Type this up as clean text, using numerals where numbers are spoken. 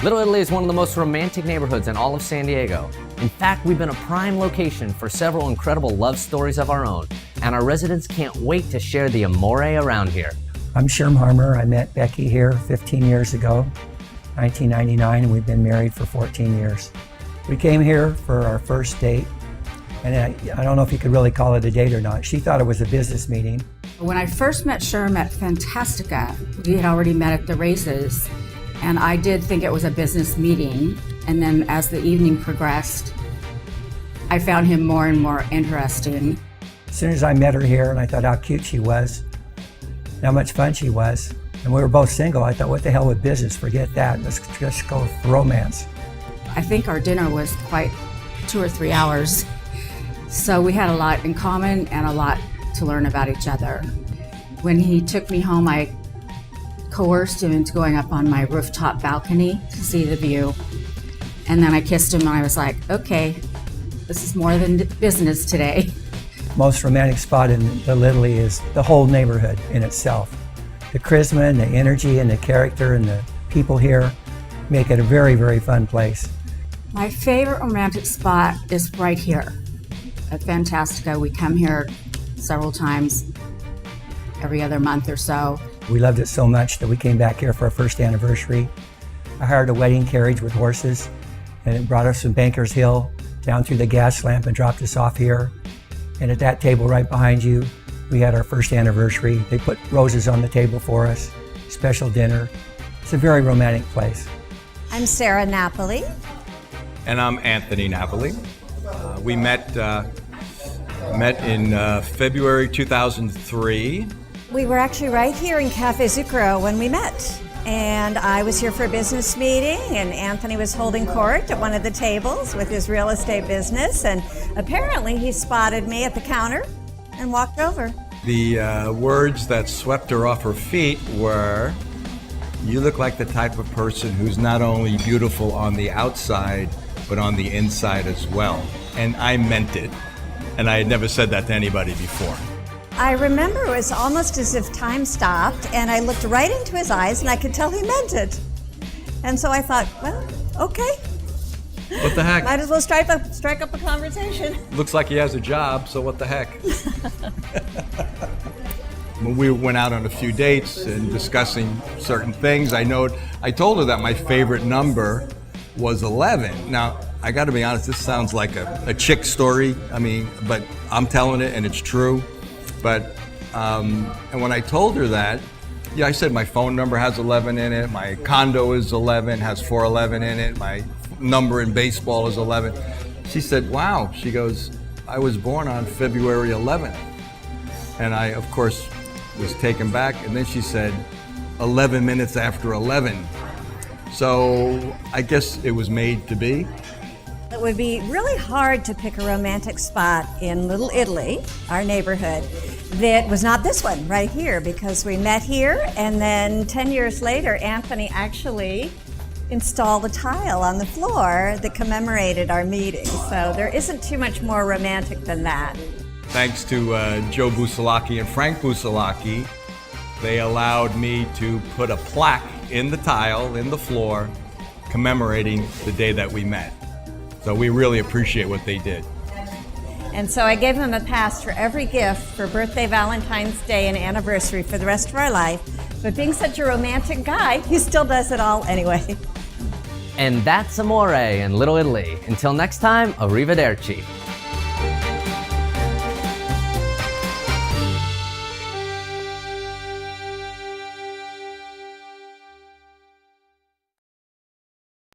Little Italy is one of the most romantic neighborhoods in all of San Diego. In fact, we've been a prime location for several incredible love stories of our own, and our residents can't wait to share the amore around here. I'm Sherm Harmer. I met Becky here 15 years ago, 1999, and we've been married for 14 years. We came here for our first date, and I don't know if you could really call it a date or not. She thought it was a business meeting. When I first met Sherm at Fantastica, we had already met at the races, and I did think it was a business meeting. And then as the evening progressed, I found him more and more interesting. As soon as I met her here, and I thought how cute she was, how much fun she was, and we were both single, I thought, what the hell with business? Forget that. Let's just go for romance. I think our dinner was quite 2 or 3 hours. So we had a lot in common and a lot to learn about each other. When he took me home, I coerced him into going up on my rooftop balcony to see the view. And then I kissed him and I was like, okay, this is more than business today. Most romantic spot in Little Italy is the whole neighborhood in itself. The charisma and the energy and the character and the people here make it a very, very fun place. My favorite romantic spot is right here at Fantastica. We come here several times every other month or so. We loved it so much that we came back here for our first anniversary. I hired a wedding carriage with horses, and it brought us from Bankers Hill down through the gas lamp and dropped us off here. And at that table right behind you, we had our first anniversary. They put roses on the table for us, special dinner. It's a very romantic place. I'm Sarah Napoli. And I'm Anthony Napoli. We met in February 2003. We were actually right here in Cafe Zucchero when we met. And I was here for a business meeting, and Anthony was holding court at one of the tables with his real estate business, and apparently he spotted me at the counter and walked over. The words that swept her off her feet were, "You look like the type of person who's not only beautiful on the outside, but on the inside as well." And I meant it. And I had never said that to anybody before. I remember it was almost as if time stopped, and I looked right into his eyes, and I could tell he meant it. And so I thought, well, okay. What the heck? Might as well strike up a conversation. Looks like he has a job, so what the heck? We went out on a few dates and discussing certain things. I told her that my favorite number was 11. Now, I got to be honest, this sounds like a chick story. But I'm telling it, and it's true. But, and when I told her that, I said my phone number has 11 in it, my condo is 11, has 411 in it, my number in baseball is 11. She said, wow. She goes, I was born on February 11th. And I, of course, was taken back. And then she said, 11 minutes after 11. So I guess it was made to be. It would be really hard to pick a romantic spot in Little Italy, our neighborhood, that was not this one right here, because we met here, and then 10 years later, Anthony actually installed a tile on the floor that commemorated our meeting. So there isn't too much more romantic than that. Thanks to Joe Busalaki and Frank Busalaki, they allowed me to put a plaque in the tile, in the floor, commemorating the day that we met. So we really appreciate what they did. And so I gave him a pass for every gift for birthday, Valentine's Day, and anniversary for the rest of our life. But being such a romantic guy, he still does it all anyway. And that's amore in Little Italy. Until next time, arrivederci.